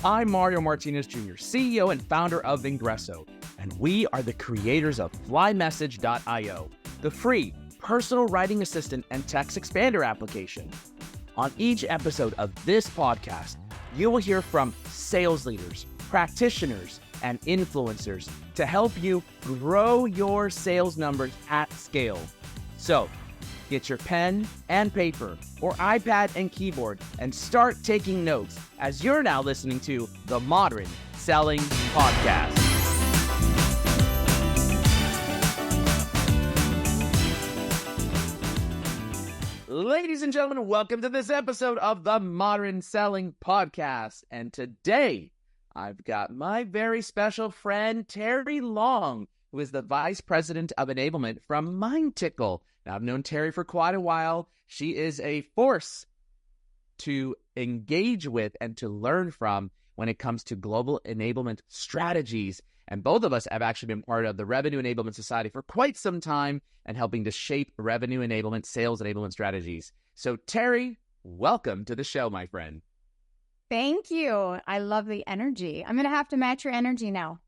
I'm Mario Martinez Jr., CEO and founder of Vengreso, and we are the creators of flymessage.io, the free personal writing assistant and text expander application. On each episode of this podcast, you will hear from sales leaders, practitioners, and influencers to help you grow your sales numbers at scale. So, get your pen and paper or iPad and keyboard and start taking notes as you're now listening to the Modern Selling Podcast. Ladies and gentlemen, welcome to this episode of the Modern Selling Podcast. And today, I've got my very special friend, Teri Long, who is the Vice President of Enablement from MindTickle. Now, I've known Teri for quite a while. She is a force to engage with and to learn from when it comes to global enablement strategies. And both of us have actually been part of the Revenue Enablement Society for quite some time and helping to shape revenue enablement, sales enablement strategies. So, Teri, welcome to the show, my friend. Thank you. I love the energy. I'm going to have to match your energy now.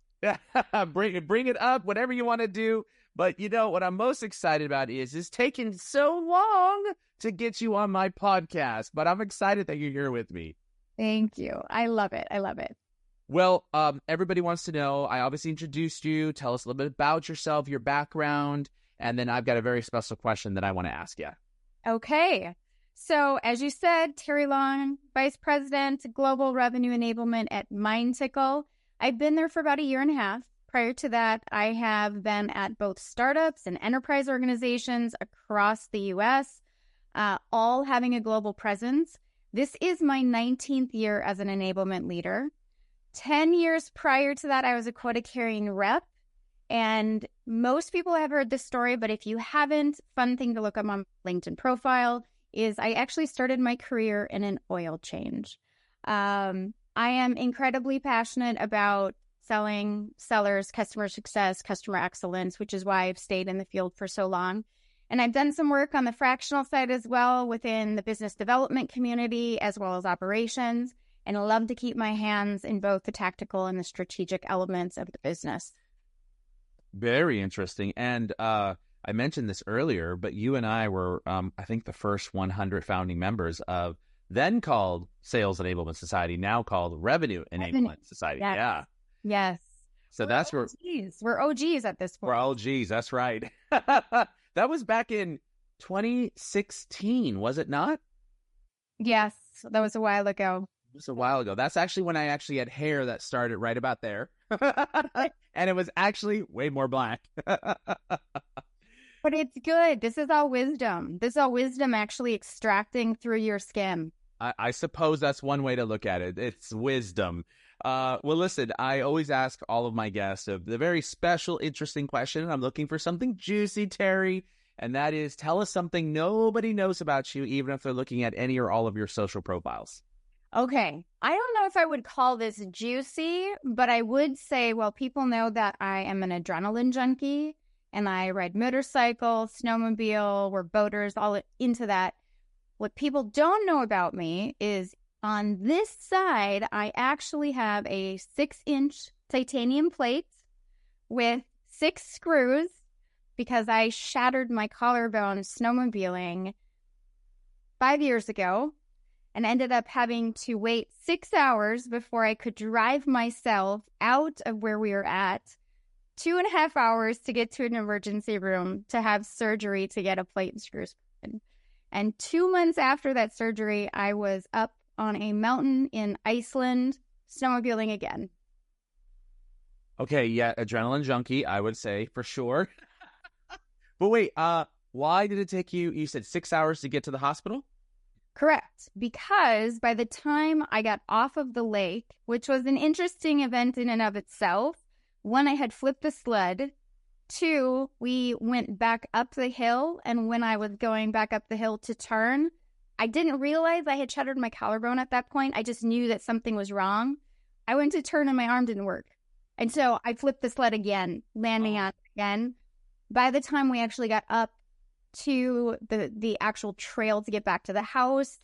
Bring it up, whatever you want to do. But you know, what I'm most excited about is taking so long to get you on my podcast. But I'm excited that you're here with me. Thank you. I love it. I love it. Well, everybody wants to know, I obviously introduced you. Tell us a little bit about yourself, your background. And then I've got a very special question that I want to ask you. Okay. So as you said, Teri Long, Vice President, Global Revenue Enablement at MindTickle. I've been there for about a year and a half. Prior to that, I have been at both startups and enterprise organizations across the U.S., all having a global presence. This is my 19th year as an enablement leader. 10 years prior to that, I was a quota-carrying rep. And most people have heard this story, but if you haven't, fun thing to look up on my LinkedIn profile is I actually started my career in an oil change. I am incredibly passionate about selling, sellers, customer success, customer excellence, which is why I've stayed in the field for so long. And I've done some work on the fractional side as well within the business development community as well as operations. And I love to keep my hands in both the tactical and the strategic elements of the business. Very interesting. And I mentioned this earlier, but you and I were, I think, the first 100 founding members of then called Sales Enablement Society, now called Revenue Enablement Society. Yes. Yeah. Yes. So that's where we're OGs at this point. We're OGs. That's right. That was back in 2016, was it not? Yes. That was a while ago. It was a while ago. That's actually when I actually had hair that started right about there. And it was actually way more black. But it's good. This is all wisdom. This is all wisdom actually extracting through your skin. I suppose that's one way to look at it. It's wisdom. Well, listen, I always ask all of my guests the very special, interesting question. I'm looking for something juicy, Teri, and that is, tell us something nobody knows about you, even if they're looking at any or all of your social profiles. Okay. I don't know if I would call this juicy, but I would say, well, people know that I am an adrenaline junkie and I ride motorcycle, snowmobile, we're boaters, all into that. What people don't know about me is on this side, I actually have a 6-inch titanium plate with 6 screws because I shattered my collarbone snowmobiling 5 years ago and ended up having to wait 6 hours before I could drive myself out of where we were at, 2.5 hours to get to an emergency room to have surgery to get a plate and screws in. And 2 months after that surgery, I was up on a mountain in Iceland, snowmobiling again. Okay, yeah, adrenaline junkie, I would say, for sure. But wait, why did it take you said 6 hours to get to the hospital? Correct. Because by the time I got off of the lake, which was an interesting event in and of itself, one, I had flipped the sled. 2, we went back up the hill. And when I was going back up the hill to turn, I didn't realize I had shattered my collarbone at that point. I just knew that something was wrong. I went to turn and my arm didn't work. And so I flipped the sled again, landing on it again. By the time we actually got up to the actual trail to get back to the house,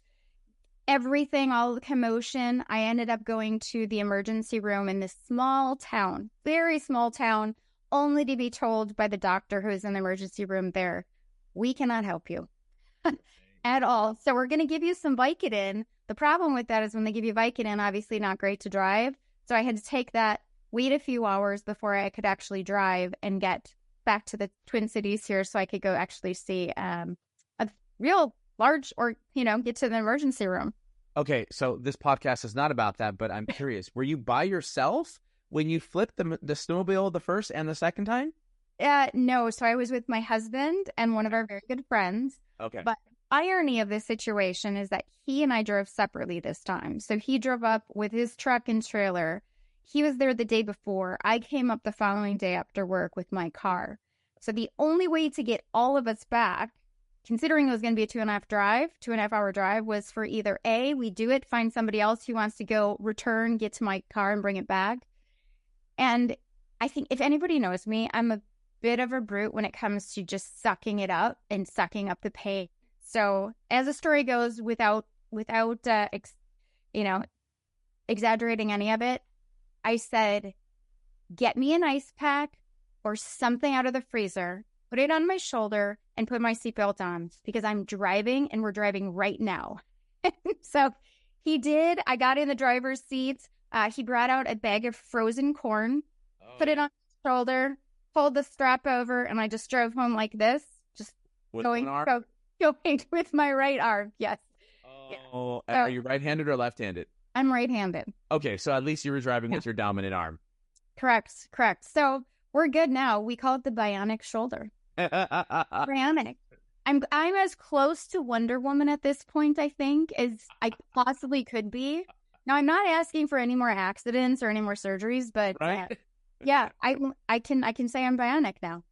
everything, all the commotion, I ended up going to the emergency room in this small town, very small town, only to be told by the doctor who was in the emergency room there, we cannot help you at all. So we're going to give you some Vicodin. The problem with that is when they give you Vicodin, obviously not great to drive. So I had to take that, wait a few hours before I could actually drive and get back to the Twin Cities here so I could go actually see a real large or, get to the emergency room. Okay, so this podcast is not about that, but I'm curious. Were you by yourself when you flipped the snowmobile the first and the second time? No, so I was with my husband and one of our very good friends. Okay. But irony of this situation is that he and I drove separately this time. So he drove up with his truck and trailer. He was there the day before. I came up the following day after work with my car. So the only way to get all of us back, considering it was going to be a 2.5 hour drive, was for either A, we do it, find somebody else who wants to go return, get to my car and bring it back. And I think if anybody knows me, I'm a bit of a brute when it comes to just sucking it up and sucking up the pain. So as the story goes, without exaggerating any of it, I said, get me an ice pack or something out of the freezer, put it on my shoulder, and put my seatbelt on because I'm driving and we're driving right now. So he did. I got in the driver's seat. He brought out a bag of frozen corn, put it on his shoulder, pulled the strap over, and I just drove home like this, just going with my right arm. Yes. Oh, yeah. Are you right-handed or left-handed? I'm right-handed. Okay, so at least you were driving with your dominant arm. Correct. So we're good now. We call it the bionic shoulder. Bionic. I'm as close to Wonder Woman at this point, I think, as I possibly could be. Now, I'm not asking for any more accidents or any more surgeries, but right? I can say I'm bionic now.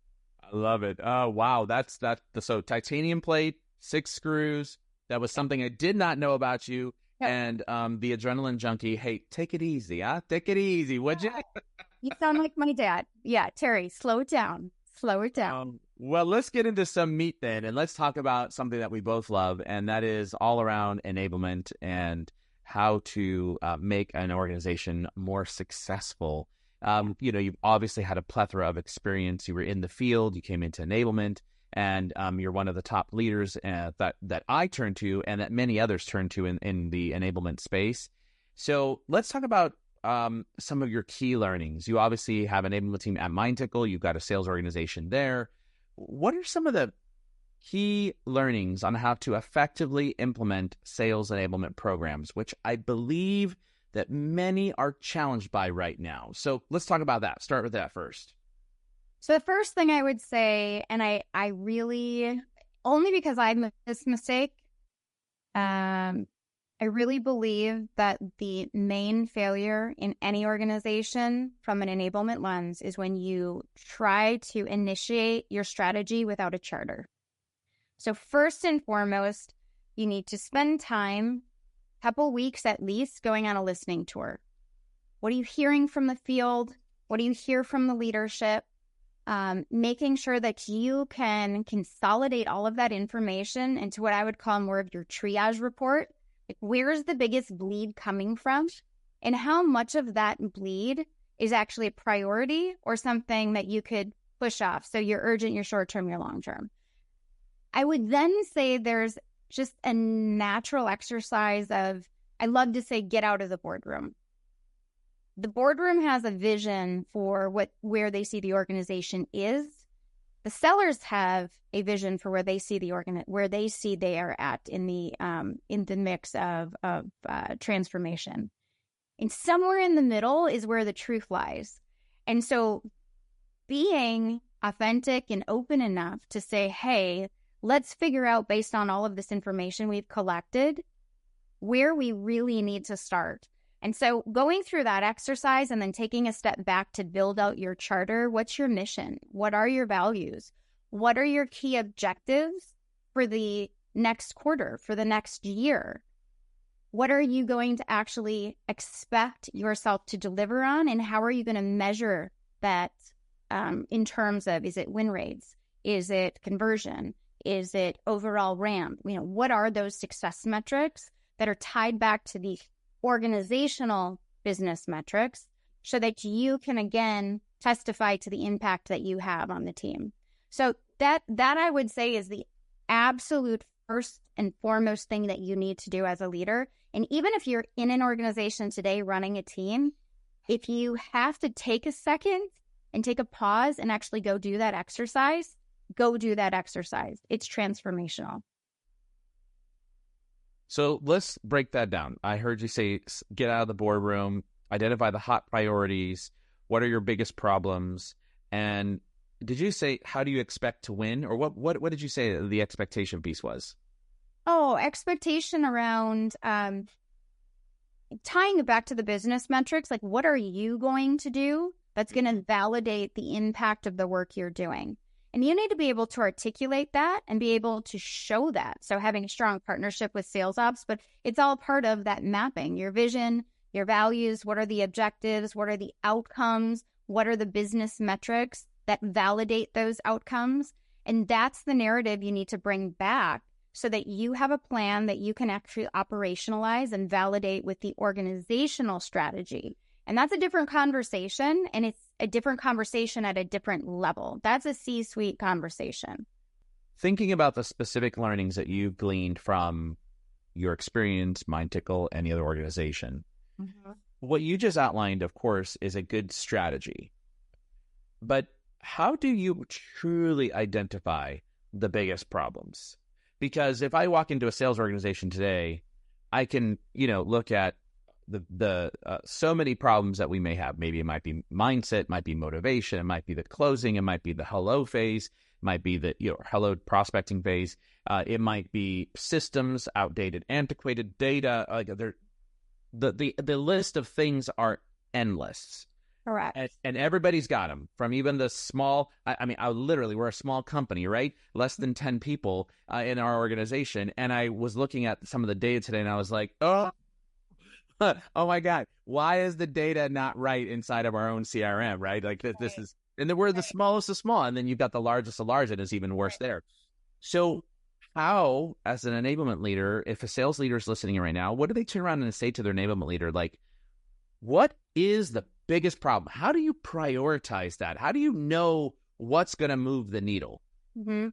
I love it. Oh, wow. That's so titanium plate, 6 screws. That was something I did not know about you. Yep. And the adrenaline junkie. Hey, take it easy, huh? Take it easy, would you? You sound like my dad. Yeah, Terry, slow it down. Slow it down. Well, let's get into some meat then, and let's talk about something that we both love, and that is all around enablement and how to make an organization more successful. You've obviously had a plethora of experience. You were in the field, you came into enablement, and you're one of the top leaders that I turn to and that many others turn to in the enablement space. So let's talk about some of your key learnings. You obviously have an enablement team at MindTickle. You've got a sales organization there. What are some of the key learnings on how to effectively implement sales enablement programs, which I believe that many are challenged by right now? So let's talk about that. Start with that first. So the first thing I would say, and I really, only because I made this mistake, I really believe that the main failure in any organization from an enablement lens is when you try to initiate your strategy without a charter. So first and foremost, you need to spend time, a couple weeks at least, going on a listening tour. What are you hearing from the field? What do you hear from the leadership? Making sure that you can consolidate all of that information into what I would call more of your triage report. Like, where is the biggest bleed coming from? And how much of that bleed is actually a priority or something that you could push off? So you're urgent, you're short-term, you're long-term. I would then say there's just a natural exercise of, I love to say, get out of the boardroom. The boardroom has a vision for where they see the organization is. The sellers have a vision for where they see where they see they are at in the mix of transformation. And somewhere in the middle is where the truth lies. And so being authentic and open enough to say, hey, let's figure out, based on all of this information we've collected, where we really need to start. And so going through that exercise and then taking a step back to build out your charter, what's your mission? What are your values? What are your key objectives for the next quarter, for the next year? What are you going to actually expect yourself to deliver on? And how are you going to measure that in terms of, is it win rates? Is it conversion? Is it overall ramp? What are those success metrics that are tied back to the organizational business metrics so that you can, again, testify to the impact that you have on the team. So that I would say is the absolute first and foremost thing that you need to do as a leader. And even if you're in an organization today running a team, if you have to take a second and take a pause and actually go do that exercise, go do that exercise. It's transformational. So let's break that down. I heard you say, get out of the boardroom, identify the hot priorities. What are your biggest problems? And did you say, how do you expect to win? Or what did you say the expectation piece was? Oh, expectation around tying it back to the business metrics. Like, what are you going to do that's going to validate the impact of the work you're doing? And you need to be able to articulate that and be able to show that. So having a strong partnership with sales ops, but it's all part of that mapping, your vision, your values, what are the objectives, what are the outcomes, what are the business metrics that validate those outcomes. And that's the narrative you need to bring back so that you have a plan that you can actually operationalize and validate with the organizational strategy. And that's a different conversation, and it's a different conversation at a different level. That's a C-suite conversation. Thinking about the specific learnings that you've gleaned from your experience, MindTickle, any other organization, what you just outlined, of course, is a good strategy. But how do you truly identify the biggest problems? Because if I walk into a sales organization today, I can, look at the so many problems that we may have. Maybe it might be mindset, it might be motivation, it might be the closing, it might be the hello phase, it might be the hello prospecting phase. It might be systems, outdated, antiquated data. Like the list of things are endless. Correct. And everybody's got them, from even the small, we're a small company, right? Less than 10 people in our organization. And I was looking at some of the data today and I was like, oh my God, why is the data not right inside of our own CRM, right? Like this is, and then we're the smallest of small, and then you've got the largest of large, and it's even worse there. So how, as an enablement leader, if a sales leader is listening right now, what do they turn around and say to their enablement leader? Like, what is the biggest problem? How do you prioritize that? How do you know what's going to move the needle? You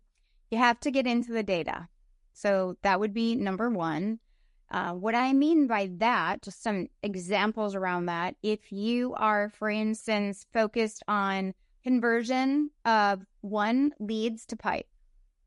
have to get into the data. So that would be number one. What I mean by that, just some examples around that. If you are, for instance, focused on conversion of leads to pipe,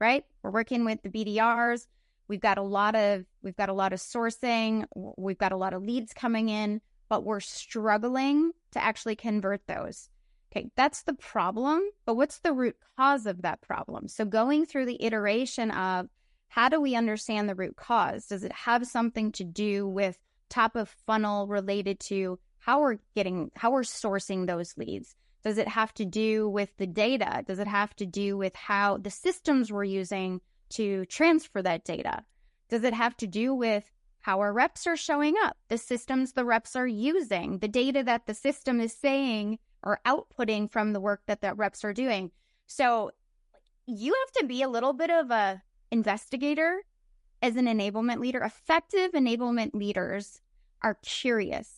right? We're working with the BDRs. We've got a lot of sourcing. We've got a lot of leads coming in, but we're struggling to actually convert those. Okay, that's the problem. But what's the root cause of that problem? So going through the iteration of, how do we understand the root cause? Does it have something to do with top of funnel related to how we're sourcing those leads? Does it have to do with the data? Does it have to do with how the systems we're using to transfer that data? Does it have to do with how our reps are showing up, the systems the reps are using, the data that the system is saying or outputting from the work that reps are doing? So you have to be a little bit of a investigator as an enablement leader. Effective enablement leaders are curious.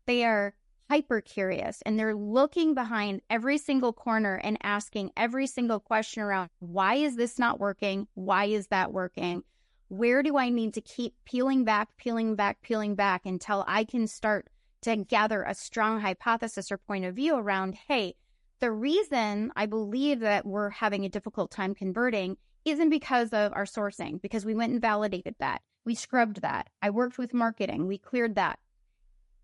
They are hyper curious, and they're looking behind every single corner and asking every single question around, why is this not working? Why is that working? Where do I need to keep peeling back until I can start to gather a strong hypothesis or point of view around, hey, the reason I believe that we're having a difficult time converting isn't because of our sourcing, because we went and validated that. We scrubbed that. I worked with marketing. We cleared that.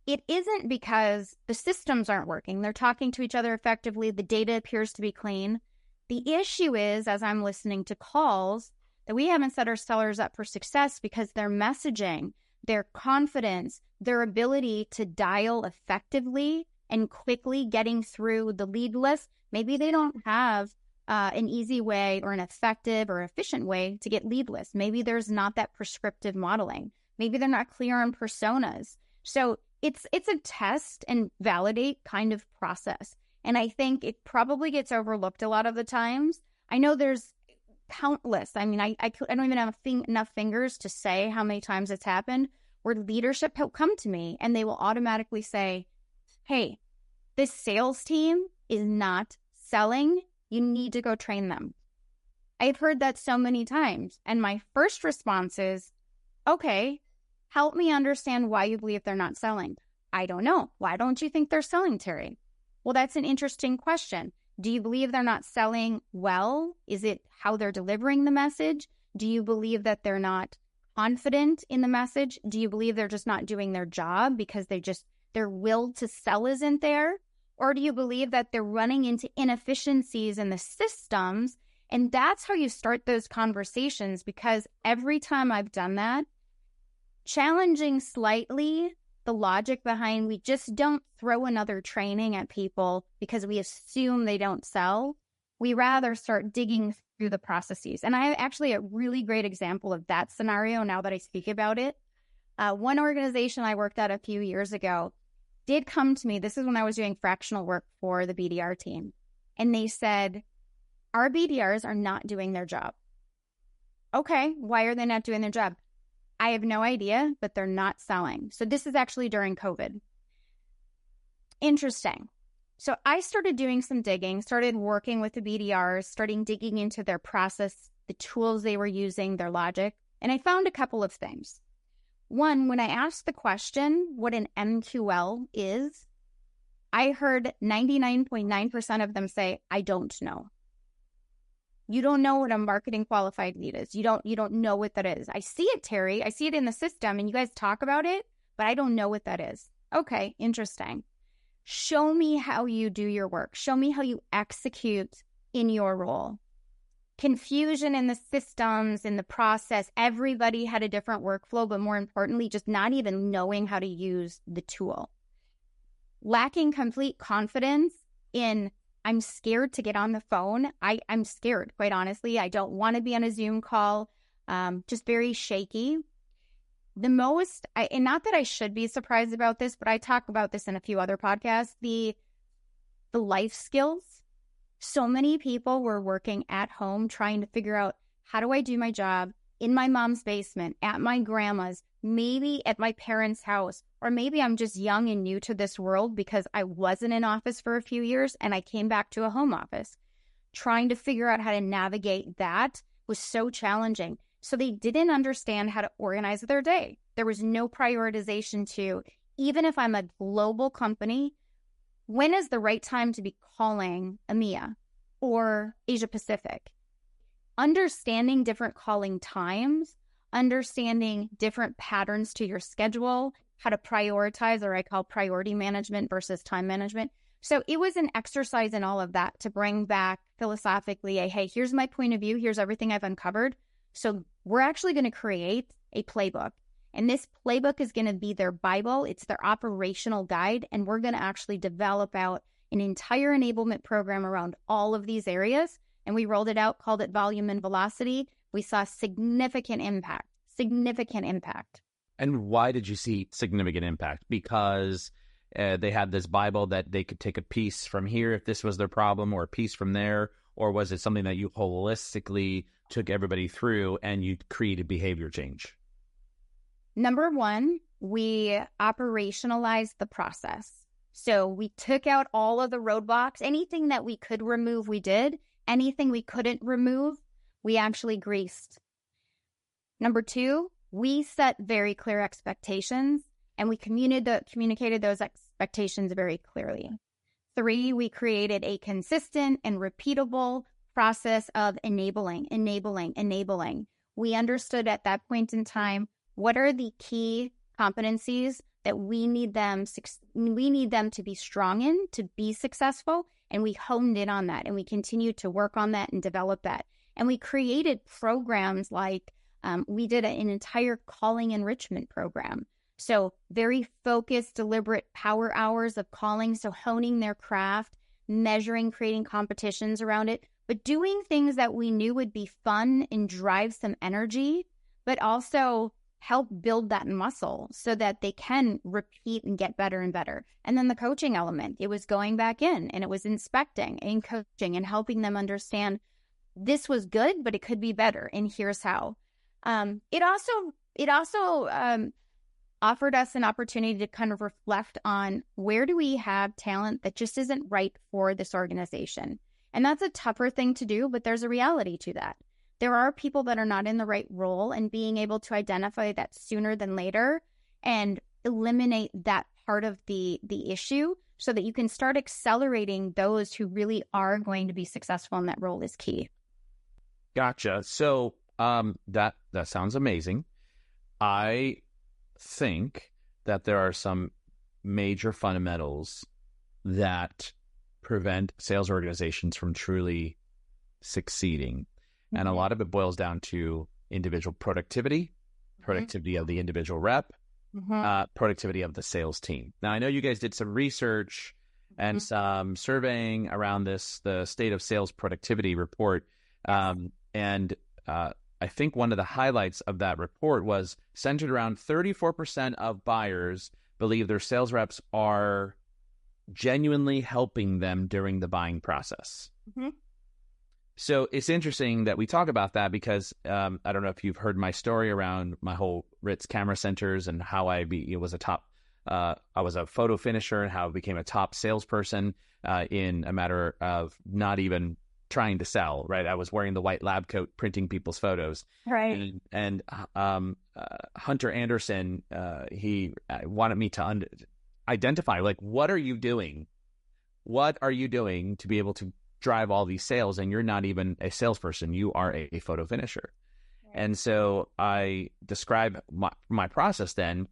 It isn't because the systems aren't working. They're talking to each other effectively. The data appears to be clean. The issue is, as I'm listening to calls, that we haven't set our sellers up for success because their messaging, their confidence, their ability to dial effectively and quickly getting through the lead list, maybe they don't have an easy way or an effective or efficient way to get lead lists. Maybe there's not that prescriptive modeling. Maybe they're not clear on personas. So it's a test and validate kind of process. And I think it probably gets overlooked a lot of the times. I know there's countless. I mean, I don't even have enough fingers to say how many times it's happened where leadership will come to me and they will automatically say, hey, this sales team is not selling. You need to go train them. I've heard that so many times. And my first response is, okay, help me understand why you believe they're not selling. I don't know. Why don't you think they're selling, Teri? Well, that's an interesting question. Do you believe they're not selling well? Is it how they're delivering the message? Do you believe that they're not confident in the message? Do you believe they're just not doing their job because their will to sell isn't there? Or do you believe that they're running into inefficiencies in the systems? And that's how you start those conversations, because every time I've done that, challenging slightly the logic behind we just don't throw another training at people because we assume they don't sell. We rather start digging through the processes. And I have actually a really great example of that scenario now that I speak about it. One organization I worked at a few years ago did come to me. This is when I was doing fractional work for the BDR team. And they said, our BDRs are not doing their job. Okay, why are they not doing their job? I have no idea, but they're not selling. So this is actually during COVID. Interesting. So I started doing some digging, started working with the BDRs, starting digging into their process, the tools they were using, their logic, and I found a couple of things. One, when I asked the question, what an MQL is, I heard 99.9% of them say, I don't know. You don't know what a marketing qualified lead is. You don't know what that is. I see it, Teri. I see it in the system and you guys talk about it, but I don't know what that is. Okay, interesting. Show me how you do your work. Show me how you execute in your role. Confusion in the systems, in the process. Everybody had a different workflow, but more importantly, just not even knowing how to use the tool. Lacking complete confidence in, I'm scared to get on the phone. I'm scared, quite honestly. I don't want to be on a Zoom call. Just very shaky. The most, and not that I should be surprised about this, but I talk about this in a few other podcasts, the life skills. So many people were working at home trying to figure out, how do I do my job in my mom's basement, at my grandma's, maybe at my parents' house, or maybe I'm just young and new to this world because I wasn't in office for a few years and I came back to a home office. Trying to figure out how to navigate that was so challenging. So they didn't understand how to organize their day. There was no prioritization to, even if I'm a global company, when is the right time to be calling EMEA or Asia Pacific? Understanding different calling times, understanding different patterns to your schedule, how to prioritize, or I call priority management versus time management. So it was an exercise in all of that to bring back philosophically hey, here's my point of view, here's everything I've uncovered. So we're actually going to create a playbook. And this playbook is going to be their Bible. It's their operational guide. And we're going to actually develop out an entire enablement program around all of these areas. And we rolled it out, called it Volume and Velocity. We saw significant impact. And why did you see significant impact? Because they had this Bible that they could take a piece from here if this was their problem, or a piece from there? Or was it something that you holistically took everybody through and you created behavior change? Number one, we operationalized the process. So we took out all of the roadblocks. Anything that we could remove, we did. Anything we couldn't remove, we actually greased. Number two, we set very clear expectations and we communicated those expectations very clearly. Three, we created a consistent and repeatable process of enabling. We understood at that point in time, what are the key competencies that we need them to be strong in, to be successful, and we honed in on that, and we continued to work on that and develop that. And we created programs like we did an entire calling enrichment program. So very focused, deliberate power hours of calling, so honing their craft, measuring, creating competitions around it, but doing things that we knew would be fun and drive some energy, but also help build that muscle so that they can repeat and get better and better. And then the coaching element, it was going back in and it was inspecting and coaching and helping them understand this was good, but it could be better. And here's how. It also offered us an opportunity to kind of reflect on where do we have talent that just isn't right for this organization. And that's a tougher thing to do, but there's a reality to that. There are people that are not in the right role, and being able to identify that sooner than later and eliminate that part of the issue so that you can start accelerating those who really are going to be successful in that role is key. Gotcha. So that sounds amazing. I think that there are some major fundamentals that prevent sales organizations from truly succeeding. Mm-hmm. And a lot of it boils down to individual productivity of the individual rep, productivity of the sales team. Now, I know you guys did some research and some surveying around the state of sales productivity report. And I think one of the highlights of that report was centered around 34% of buyers believe their sales reps are genuinely helping them during the buying process. Mm-hmm. So it's interesting that we talk about that because I don't know if you've heard my story around my whole Ritz camera centers and how I was a photo finisher and how I became a top salesperson in a matter of not even trying to sell, right? I was wearing the white lab coat, printing people's photos. Right. And Hunter Anderson, he wanted me to identify, like, what are you doing? What are you doing to be able to drive all these sales? And you're not even a salesperson. You are a photo finisher. Right. And so I describe my process then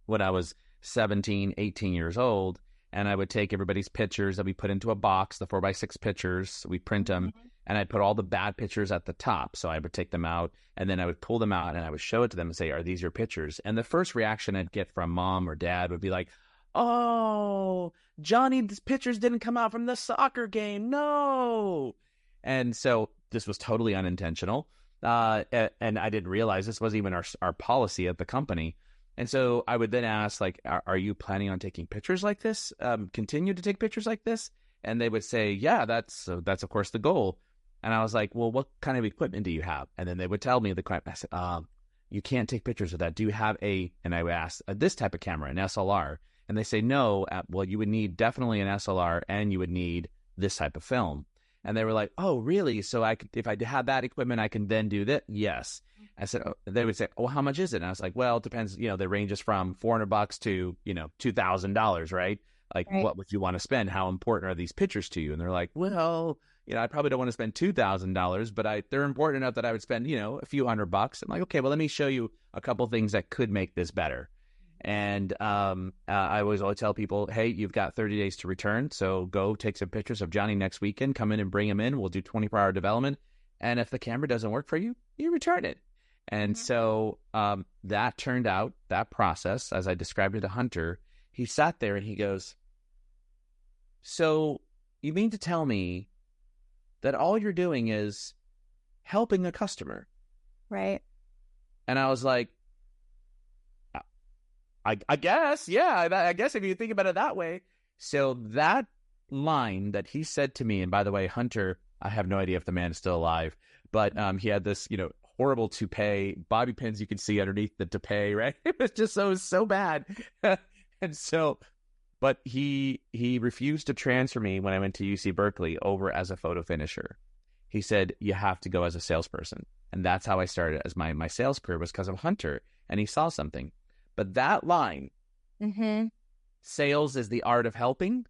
when I was 17, 18 years old. And I would take everybody's pictures that we put into a box, the 4x6 pictures, we print them, and I'd put all the bad pictures at the top. So I would take them out, and then I would pull them out, and I would show it to them and say, are these your pictures? And the first reaction I'd get from mom or dad would be like, oh, Johnny's pictures didn't come out from the soccer game. No. And so this was totally unintentional. And I didn't realize this wasn't even our policy at the company. And so I would then ask, like, are you planning on taking pictures like this? Continue to take pictures like this? And they would say, yeah, that's of course the goal. And I was like, well, what kind of equipment do you have? And then they would tell me the equipment. I said, you can't take pictures of that. Do you have and I would ask, this type of camera, an SLR? And they say, no, well, you would need definitely an SLR and you would need this type of film. And they were like, oh, really? So if I had that equipment, I can then do that? Yes. I said, they would say, oh, how much is it? And I was like, well, it depends. The ranges from $400 to, $2,000, right? Like, right. What would you want to spend? How important are these pictures to you? And they're like, well, I probably don't want to spend $2,000, but they're important enough that I would spend, a few $100. I'm like, okay, well, let me show you a couple things that could make this better. And I always tell people, hey, you've got 30 days to return. So go take some pictures of Johnny next weekend. Come in and bring him in. We'll do 24-hour development. And if the camera doesn't work for you, you return it. And so that turned out, that process, as I described it to Hunter, he sat there and he goes, so you mean to tell me that all you're doing is helping a customer? Right. And I was like, I guess, yeah, I guess if you think about it that way. So that line that he said to me, and by the way, Hunter, I have no idea if the man is still alive, but he had this, horrible toupee, bobby pins you could see underneath the toupee, right? It was just so bad. And so, but he refused to transfer me when I went to UC Berkeley over as a photo finisher. He said, you have to go as a salesperson. And that's how I started as my sales career, was because of Hunter. And he saw something. But that line, sales is the art of helping,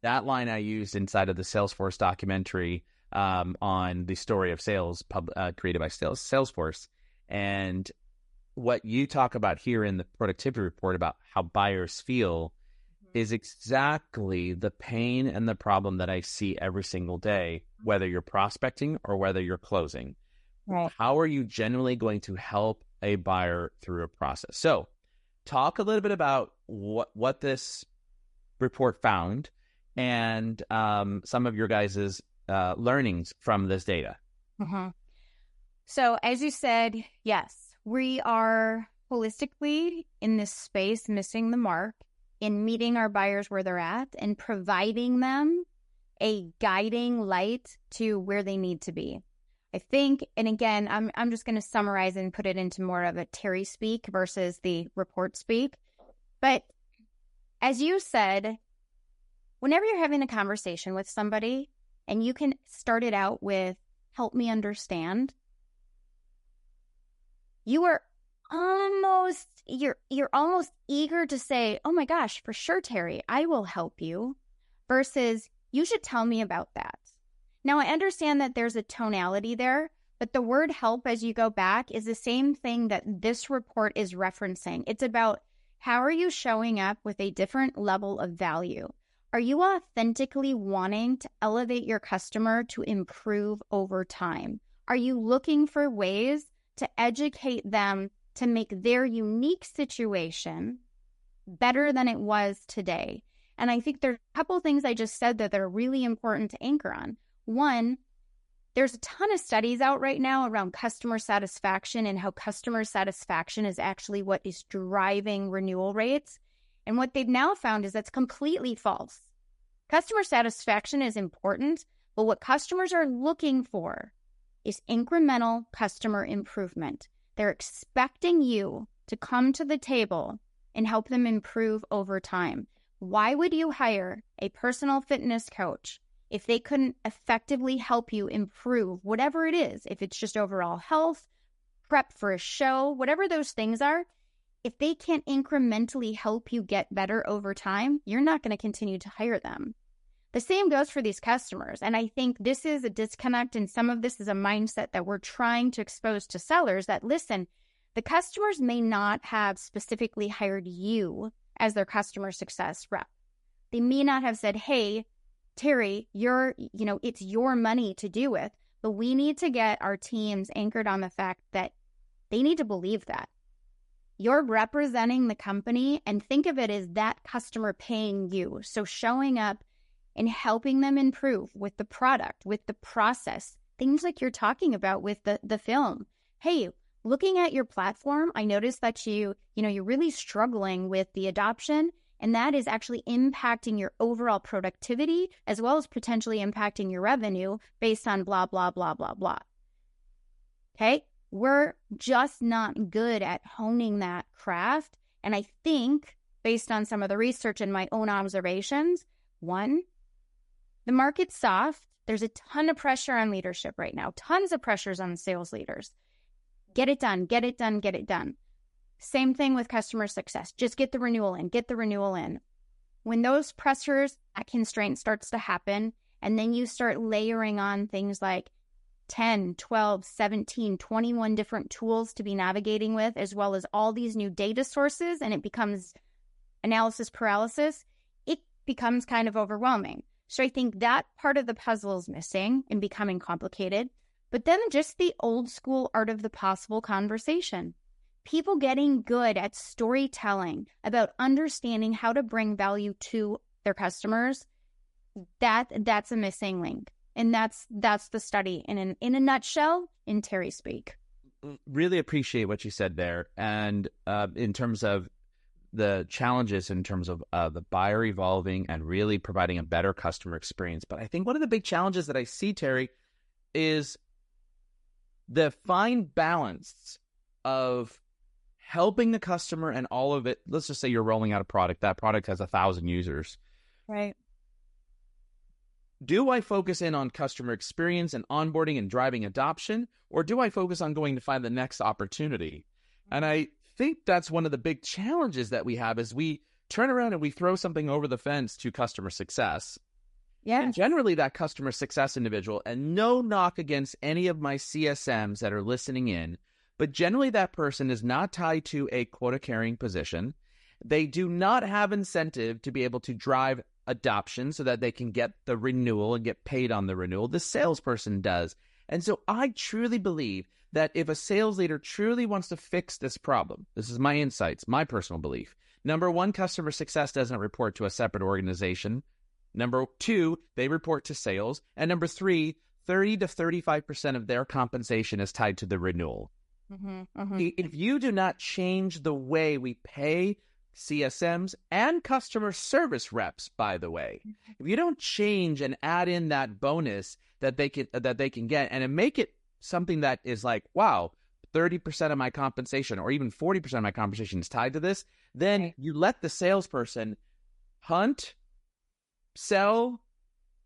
that line I used inside of the Salesforce documentary on the story of sales created by Salesforce. And what you talk about here in the productivity report about how buyers feel is exactly the pain and the problem that I see every single day, whether you're prospecting or whether you're closing. Right. How are you genuinely going to help a buyer through a process? So talk a little bit about what this report found and some of your guys' learnings from this data. So as you said, yes, we are holistically in this space missing the mark in meeting our buyers where they're at and providing them a guiding light to where they need to be. I think, and again, I'm just going to summarize and put it into more of a Teri speak versus the report speak. But as you said, whenever you're having a conversation with somebody and you can start it out with, help me understand, you're almost eager to say, oh my gosh, for sure, Teri, I will help you, versus you should tell me about that. Now, I understand that there's a tonality there, but the word help, as you go back, is the same thing that this report is referencing. It's about how are you showing up with a different level of value? Are you authentically wanting to elevate your customer to improve over time? Are you looking for ways to educate them to make their unique situation better than it was today? And I think there's a couple of things I just said that are really important to anchor on. One, there's a ton of studies out right now around customer satisfaction and how customer satisfaction is actually what is driving renewal rates. And what they've now found is that's completely false. Customer satisfaction is important, but what customers are looking for is incremental customer improvement. They're expecting you to come to the table and help them improve over time. Why would you hire a personal fitness coach if they couldn't effectively help you improve whatever it is? If it's just overall health, prep for a show, whatever those things are, if they can't incrementally help you get better over time, you're not going to continue to hire them. The same goes for these customers. And I think this is a disconnect, and some of this is a mindset that we're trying to expose to sellers that, listen, the customers may not have specifically hired you as their customer success rep. They may not have said, hey, Teri, it's your money to do with, but we need to get our teams anchored on the fact that they need to believe that. You're representing the company, and think of it as that customer paying you. So showing up and helping them improve with the product, with the process, things like you're talking about with the film. Hey, looking at your platform, I noticed that you're really struggling with the adoption, and that is actually impacting your overall productivity as well as potentially impacting your revenue based on blah, blah, blah, blah, blah. Okay? We're just not good at honing that craft. And I think, based on some of the research and my own observations, one, the market's soft. There's a ton of pressure on leadership right now, tons of pressures on sales leaders. Get it done, get it done, get it done. Same thing with customer success. Just get the renewal in, When those pressures, that constraint starts to happen, and then you start layering on things like 10, 12, 17, 21 different tools to be navigating with, as well as all these new data sources, and it becomes analysis paralysis, it becomes kind of overwhelming. So I think that part of the puzzle is missing and becoming complicated. But then just the old school art of the possible conversation. People getting good at storytelling about understanding how to bring value to their customers, that's a missing link. And that's the study in a nutshell, in Teri speak. Really appreciate what you said there. And in terms of the challenges, in terms of the buyer evolving and really providing a better customer experience. But I think one of the big challenges that I see, Teri, is the fine balance of helping the customer and all of it. Let's just say you're rolling out a product. That product has 1,000 users. Right. Do I focus in on customer experience and onboarding and driving adoption, or do I focus on going to find the next opportunity? And I think that's one of the big challenges that we have is we turn around and we throw something over the fence to customer success. Yeah. And generally that customer success individual, and no knock against any of my CSMs that are listening in, but generally that person is not tied to a quota-carrying position. They do not have incentive to be able to drive adoption so that they can get the renewal and get paid on the renewal. The salesperson does. And so I truly believe that if a sales leader truly wants to fix this problem, this is my insights, my personal belief. Number one, customer success doesn't report to a separate organization. Number two, they report to sales. And number three, 30 to 35% of their compensation is tied to the renewal. If you do not change the way we pay CSMs and customer service reps, by the way, if you don't change and add in that bonus that they can get and make it something that is like, wow, 30% of my compensation or even 40% of my compensation is tied to this, then you let the salesperson hunt, sell,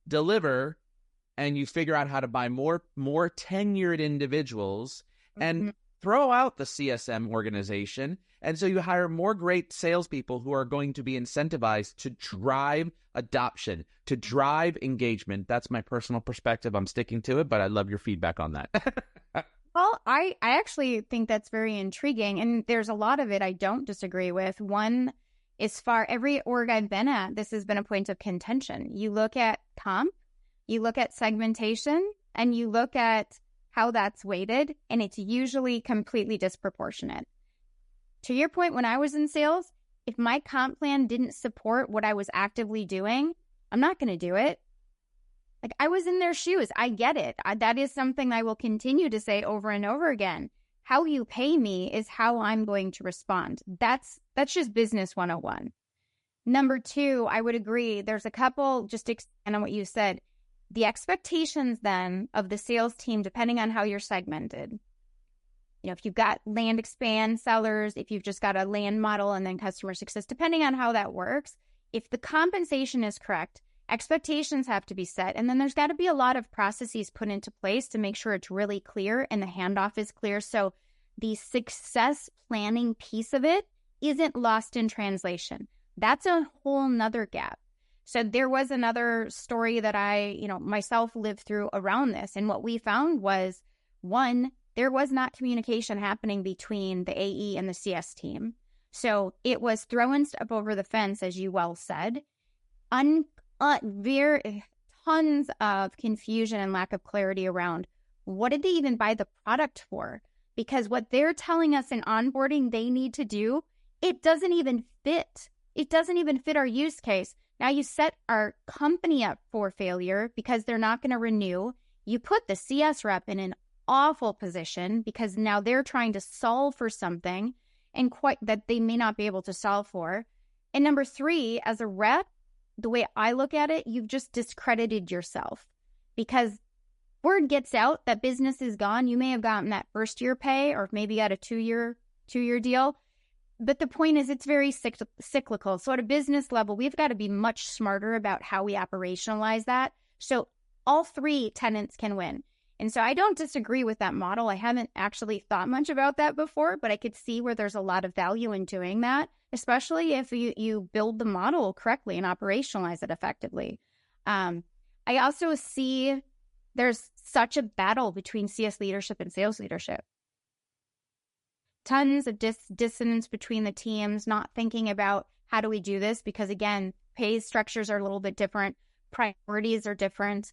deliver, and you figure out how to buy more tenured individuals and throw out the CSM organization. And so you hire more great salespeople who are going to be incentivized to drive adoption, to drive engagement. That's my personal perspective. I'm sticking to it, but I love your feedback on that. Well, I actually think that's very intriguing. And there's a lot of it I don't disagree with. One, as far every org I've been at, this has been a point of contention. You look at comp, you look at segmentation, and you look at how that's weighted, and it's usually completely disproportionate. To your point, when I was in sales, if my comp plan didn't support what I was actively doing, I'm not going to do it. Like, I was in their shoes. I get it. That is something I will continue to say over and over again. How you pay me is how I'm going to respond. That's just business 101. Number two, I would agree. There's a couple, just to expand on what you said, the expectations then of the sales team, depending on how you're segmented. You know, if you've got land expand sellers, if you've just got a land model and then customer success, depending on how that works, if the compensation is correct, expectations have to be set. And then there's got to be a lot of processes put into place to make sure it's really clear and the handoff is clear. So the success planning piece of it isn't lost in translation. That's a whole nother gap. So there was another story that I, myself lived through around this. And what we found was, one, there was not communication happening between the AE and the CS team. So it was throwing stuff over the fence, as you well said. Tons of confusion and lack of clarity around what did they even buy the product for? Because what they're telling us in onboarding they need to do, it doesn't even fit. It doesn't even fit our use case. Now you set our company up for failure because they're not going to renew. You put the CS rep in an awful position because now they're trying to solve for something and that they may not be able to solve for. And number three, as a rep, the way I look at it, you've just discredited yourself because word gets out that business is gone. You may have gotten that first year pay or maybe got a two-year deal. But the point is it's very cyclical. So at a business level, we've got to be much smarter about how we operationalize that. So all three tenants can win. And so I don't disagree with that model. I haven't actually thought much about that before, but I could see where there's a lot of value in doing that, especially if you build the model correctly and operationalize it effectively. I also see there's such a battle between CS leadership and sales leadership. Tons of dissonance between the teams, not thinking about how do we do this? Because again, pay structures are a little bit different. Priorities are different.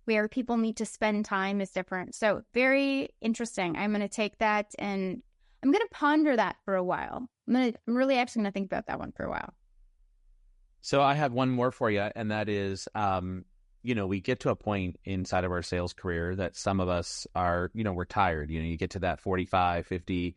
Where people need to spend time is different. So very interesting. I'm going to take that and I'm going to ponder that for a while. I'm really actually going to think about that one for a while. So I have one more for you, and that is, we get to a point inside of our sales career that some of us are, we're tired. You get to that 45, 50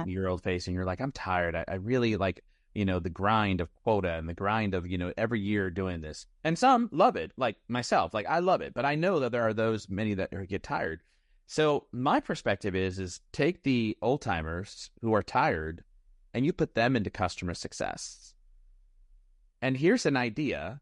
year old face and you're like, I'm tired. I really like, the grind of quota and the grind of, every year doing this. And some love it, like myself, like I love it. But I know that there are those many that get tired. So my perspective is take the old timers who are tired and you put them into customer success. And here's an idea.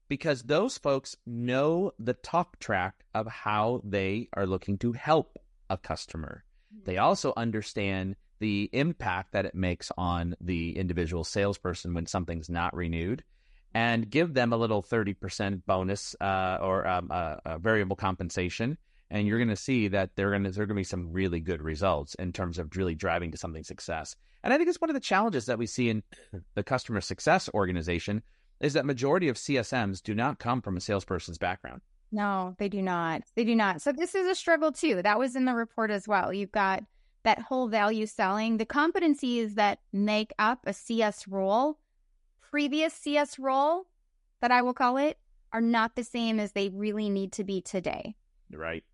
Because those folks know the talk track of how they are looking to help a customer. They also understand the impact that it makes on the individual salesperson when something's not renewed, and give them a little 30% bonus or a variable compensation. And you're going to see that there are going to be some really good results in terms of really driving to something success. And I think it's one of the challenges that we see in the customer success organization is that majority of CSMs do not come from a salesperson's background. No, they do not. They do not. So this is a struggle too. That was in the report as well. You've got that whole value selling. The competencies that make up a CS role, previous CS role, that I will call it, are not the same as they really need to be today. Right.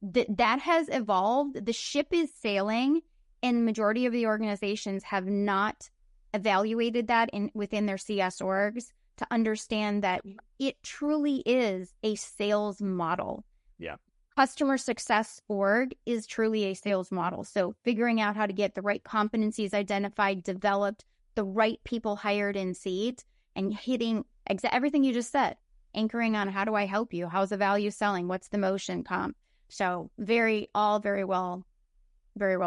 That has evolved. The ship is sailing, and the majority of the organizations have not evaluated that within their CS orgs to understand that it truly is a sales model. Yeah. customer success org is truly a sales model. So figuring out how to get the right competencies identified, developed, the right people hired in seat, and hitting everything you just said, anchoring on how do I help you? How's the value selling? What's the motion comp? So very well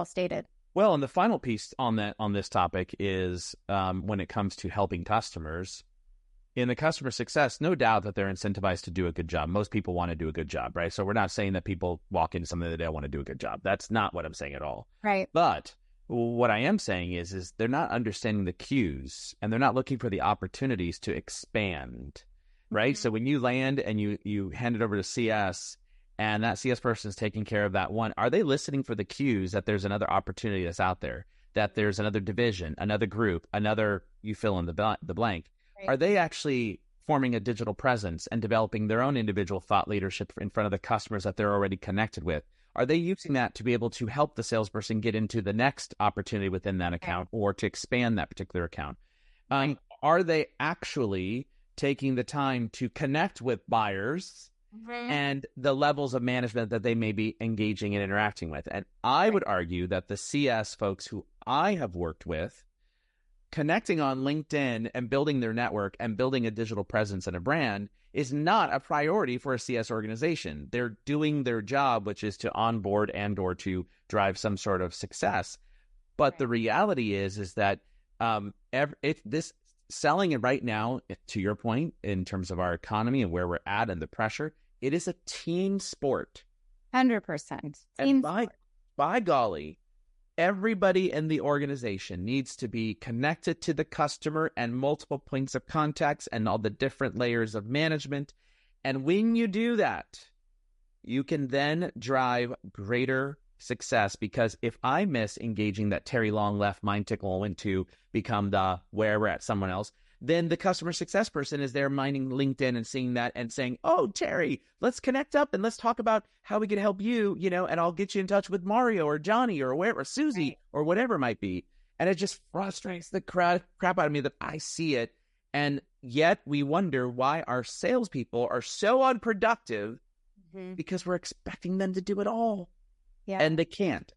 stated. Well, and the final piece on this topic is when it comes to helping customers in the customer success, no doubt that they're incentivized to do a good job. Most people want to do a good job, right? So we're not saying that people walk into something that they don't want to do a good job. That's not what I'm saying at all. Right. But what I am saying is they're not understanding the cues and they're not looking for the opportunities to expand, right? So when you land and you hand it over to CS and that CS person is taking care of that one, are they listening for the cues that there's another opportunity that's out there, that there's another division, another group, another, you fill in the blank? Right. Are they actually forming a digital presence and developing their own individual thought leadership in front of the customers that they're already connected with? Are they using that to be able to help the salesperson get into the next opportunity within that account or to expand that particular account? Are they actually taking the time to connect with buyers and the levels of management that they may be engaging and interacting with? And I would argue that the CS folks who I have worked with, connecting on LinkedIn and building their network and building a digital presence and a brand is not a priority for a CS organization. They're doing their job, which is to onboard and or to drive some sort of success. But the reality is that this selling right now, to your point, in terms of our economy and where we're at and the pressure, it is a team sport. 100%. And by golly, everybody in the organization needs to be connected to the customer and multiple points of contacts and all the different layers of management. And when you do that, you can then drive greater success, because if I miss engaging that Teri Long left MindTickle and went to become the wherever at someone else, then the customer success person is there mining LinkedIn and seeing that and saying, oh, Teri, let's connect up and let's talk about how we can help you, and I'll get you in touch with Mario or Johnny or wherever, Susie or whatever it might be. And it just frustrates the crap out of me that I see it. And yet we wonder why our salespeople are so unproductive because we're expecting them to do it all. Yeah. And they can't.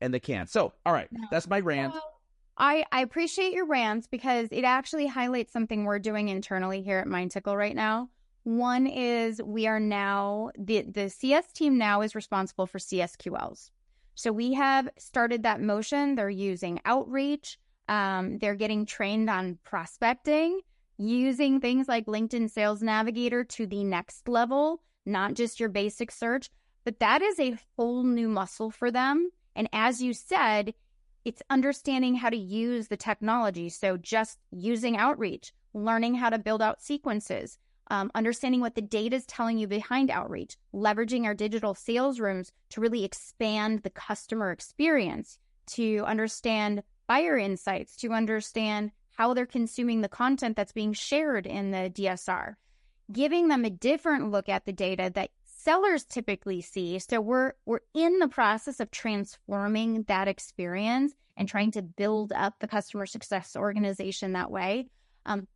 So, all right, that's my rant. Well, I appreciate your rants because it actually highlights something we're doing internally here at MindTickle right now. One is we are now, the CS team now is responsible for CSQLs. So we have started that motion. They're using outreach. They're getting trained on prospecting, using things like LinkedIn Sales Navigator to the next level, not just your basic search. But that is a whole new muscle for them. And as you said, it's understanding how to use the technology. So just using outreach, learning how to build out sequences, understanding what the data is telling you behind outreach, leveraging our digital sales rooms to really expand the customer experience, to understand buyer insights, to understand how they're consuming the content that's being shared in the DSR, giving them a different look at the data that sellers typically see. So we're in the process of transforming that experience and trying to build up the customer success organization that way.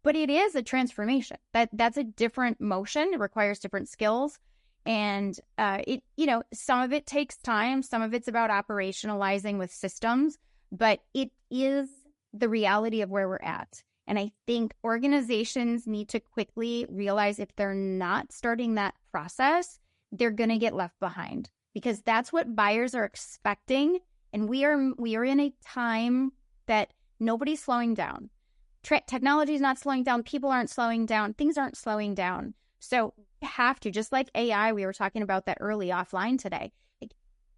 But it is a transformation. That's a different motion. It requires different skills. And some of it takes time. Some of it's about operationalizing with systems, but it is the reality of where we're at. And I think organizations need to quickly realize if they're not starting that process, they're going to get left behind, because that's what buyers are expecting. And we are in a time that nobody's slowing down. Technology is not slowing down. People aren't slowing down. Things aren't slowing down. So you have to, just like AI, we were talking about that early offline today.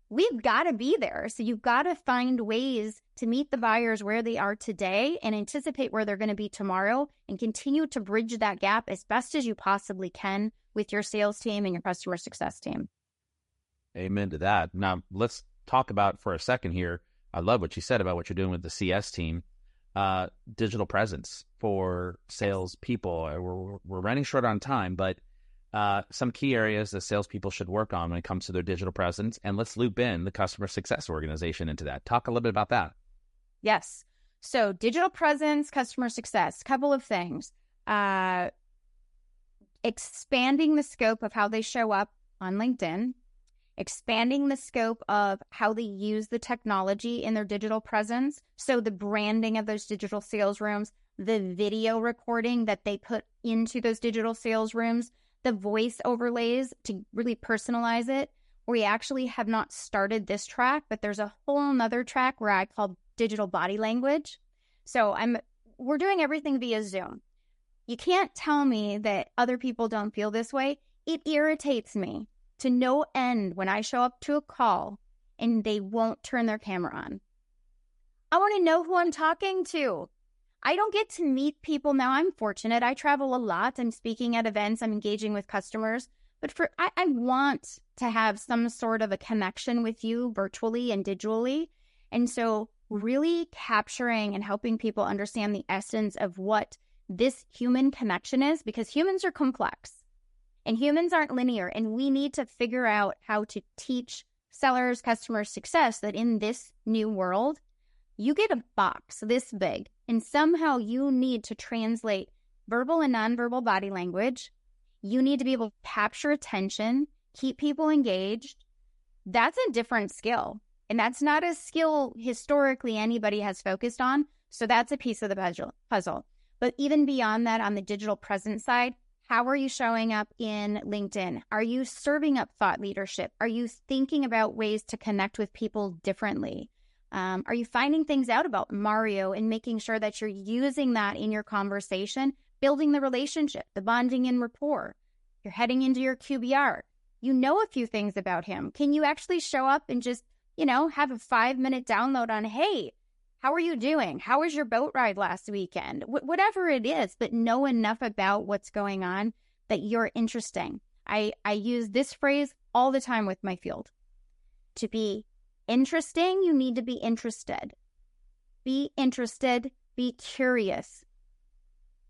We've got to be there. So you've got to find ways to meet the buyers where they are today and anticipate where they're going to be tomorrow and continue to bridge that gap as best as you possibly can with your sales team and your customer success team. Amen to that. Now, let's talk about for a second here. I love what you said about what you're doing with the CS team. Digital presence for sales people. We're running short on time, but some key areas that salespeople should work on when it comes to their digital presence. And let's loop in the customer success organization into that. Talk a little bit about that. Yes. So digital presence, customer success, couple of things. Expanding the scope of how they show up on LinkedIn, expanding the scope of how they use the technology in their digital presence. So the branding of those digital sales rooms, the video recording that they put into those digital sales rooms, the voice overlays to really personalize it. We actually have not started this track, but there's a whole nother track where I call digital body language. So we're doing everything via Zoom. You can't tell me that other people don't feel this way. It irritates me to no end when I show up to a call and they won't turn their camera on. I want to know who I'm talking to. I don't get to meet people now. I'm fortunate. I travel a lot. I'm speaking at events. I'm engaging with customers. But I want to have some sort of a connection with you virtually and digitally. And so really capturing and helping people understand the essence of what this human connection is, because humans are complex and humans aren't linear. And we need to figure out how to teach sellers, customers success that in this new world, you get a box this big and somehow you need to translate verbal and nonverbal body language. You need to be able to capture attention, keep people engaged. That's a different skill. And that's not a skill historically anybody has focused on. So that's a piece of the puzzle. But even beyond that, on the digital presence side, how are you showing up in LinkedIn? Are you serving up thought leadership? Are you thinking about ways to connect with people differently? Are you finding things out about Mario and making sure that you're using that in your conversation, building the relationship, the bonding and rapport? You're heading into your QBR. You know a few things about him. Can you actually show up and just, have a 5-minute download on, hey, how are you doing? How was your boat ride last weekend? Whatever it is, but know enough about what's going on that you're interesting. I use this phrase all the time with my field. To be interesting, you need to be interested. Be interested, be curious.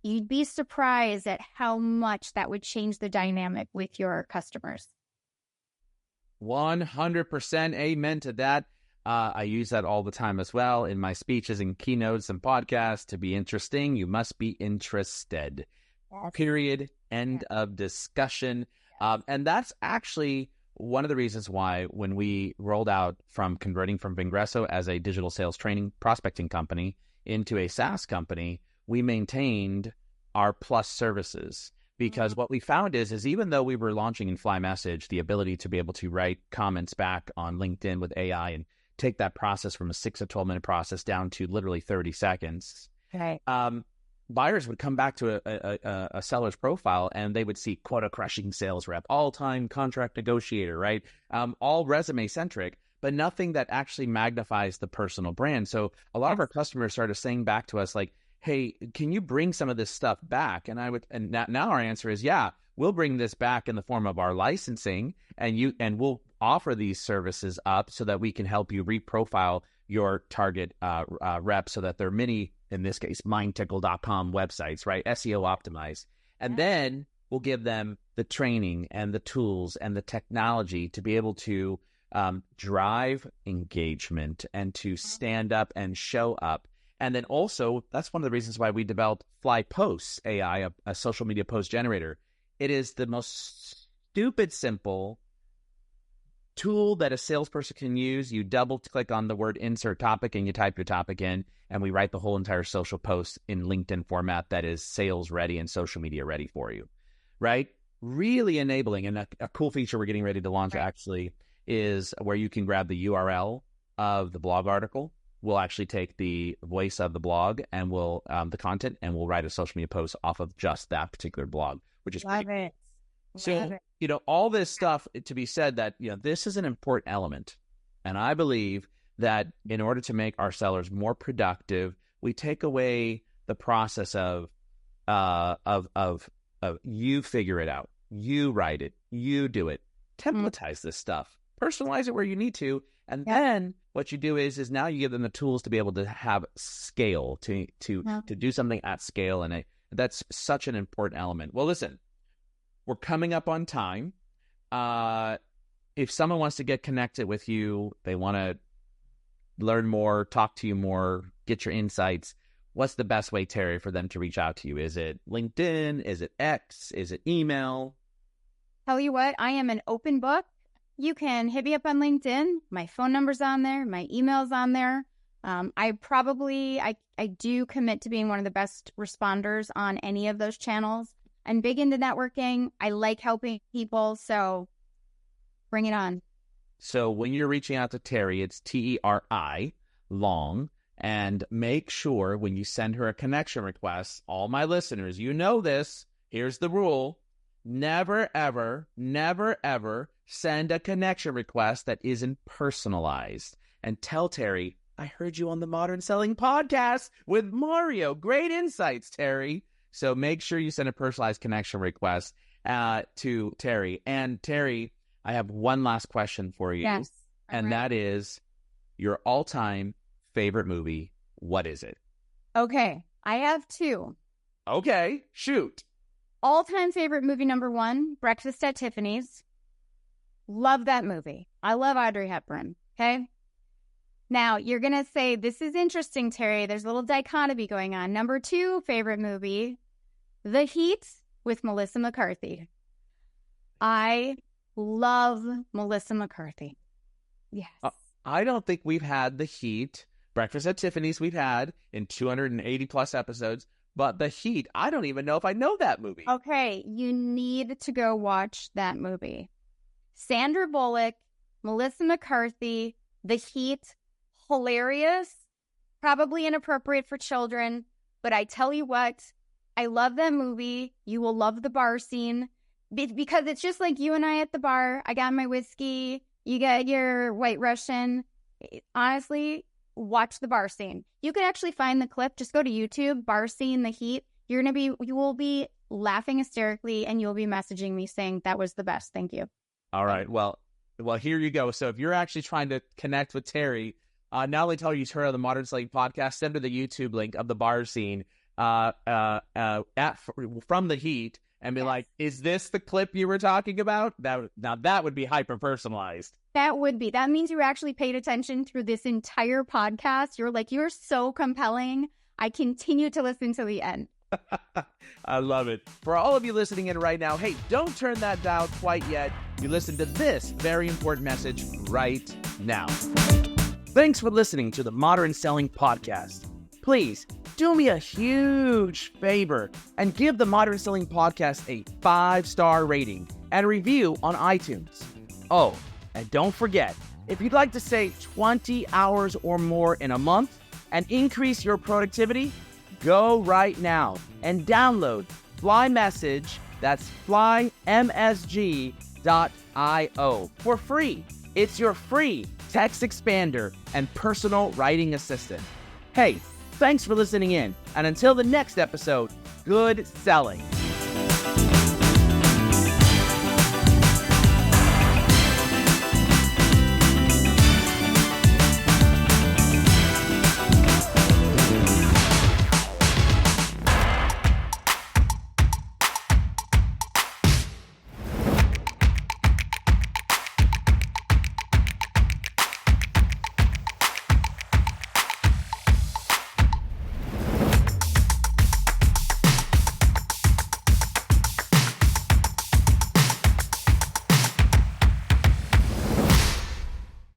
You'd be surprised at how much that would change the dynamic with your customers. 100% amen to that. I use that all the time as well in my speeches and keynotes and podcasts. To be interesting, you must be interested. Yes. Period. End of discussion. And that's actually one of the reasons why when we rolled out from converting from Vengreso as a digital sales training prospecting company into a SaaS company, we maintained our plus services. Because what we found is even though we were launching in Fly Message, the ability to be able to write comments back on LinkedIn with AI and take that process from a 6 to 12-minute process down to literally 30 seconds, right. Buyers would come back to a seller's profile and they would see quota-crushing sales rep, all-time contract negotiator, right? All resume-centric, but nothing that actually magnifies the personal brand. So a lot of our customers started saying back to us like, hey, can you bring some of this stuff back? And now our answer is, yeah, we'll bring this back in the form of our licensing, and we'll offer these services up so that we can help you reprofile your target reps so that they're mini, in this case, MindTickle.com websites, right? SEO optimized. And then we'll give them the training and the tools and the technology to be able to drive engagement and to stand up and show up. And then also, that's one of the reasons why we developed Fly Posts AI, a social media post generator. It is the most stupid simple tool that a salesperson can use. You double click on the word insert topic and you type your topic in, and we write the whole entire social post in LinkedIn format that is sales ready and social media ready for you, right? Really enabling. And a cool feature we're getting ready to launch actually is where you can grab the URL of the blog article. We'll actually take the voice of the blog and we'll the content, and we'll write a social media post off of just that particular blog, which is Love pretty it. cool. So, all this stuff to be said that, this is an important element. And I believe that in order to make our sellers more productive, we take away the process of you figure it out, you write it, you do it, templatize this stuff, personalize it where you need to. And then what you do is now you give them the tools to be able to have scale, to do something at scale. And that's such an important element. Well, listen, we're coming up on time. If someone wants to get connected with you, they want to learn more, talk to you more, get your insights, what's the best way, Teri, for them to reach out to you? Is it LinkedIn? Is it X? Is it email? Tell you what, I am an open book. you can hit me up on LinkedIn. My phone number's on there. My email's on there. I do commit to being one of the best responders on any of those channels. I'm big into networking. I like helping people, so bring it on. So when you're reaching out to Teri, it's Teri Long, and make sure when you send her a connection request, all my listeners, you know this, here's the rule: never, ever send a connection request that isn't personalized. And tell Teri, I heard you on the Modern Selling Podcast with Mario. Great insights, Teri. So make sure you send a personalized connection request to Teri. And Teri, I have one last question for you. Yes. And that is your all-time favorite movie. What is it? Okay. I have two. Okay. Shoot. All-time favorite movie number one, Breakfast at Tiffany's. Love that movie. I love Audrey Hepburn. Okay. Now, you're going to say, this is interesting, Teri. There's a little dichotomy going on. Number two favorite movie, The Heat with Melissa McCarthy. I love Melissa McCarthy. Yes. I don't think we've had The Heat. Breakfast at Tiffany's we've had in 280 plus episodes. But The Heat, I don't even know if I know that movie. Okay, you need to go watch that movie. Sandra Bullock, Melissa McCarthy, The Heat, hilarious, probably inappropriate for children, but I tell you what, I love that movie. You will love the bar scene because it's just like you and I at the bar. I got my whiskey, you got your White Russian. Honestly, watch the bar scene. You can actually find the clip. Just go to YouTube, bar scene, The Heat. You will be laughing hysterically, and you'll be messaging me saying that was the best. Thank you. All right. Well, here you go. So if you're actually trying to connect with Teri, not only tell her you turn on the Modern Selling Podcast, send her the YouTube link of the bar scene from The Heat, and be like, "Is this the clip you were talking about?" That would be hyper personalized. That would be. That means you actually paid attention through this entire podcast. You're like, you're so compelling. I continue to listen to the end. I love it. For all of you listening in right now, hey, don't turn that dial quite yet. You listen to this very important message right now. Thanks for listening to the Modern Selling Podcast. Please do me a huge favor and give the Modern Selling Podcast a 5-star rating and review on iTunes. Oh, and don't forget, if you'd like to save 20 hours or more in a month and increase your productivity, go right now and download Fly Message, that's flymsg.io, for free. It's your free text expander and personal writing assistant. Hey, thanks for listening in, and until the next episode, good selling.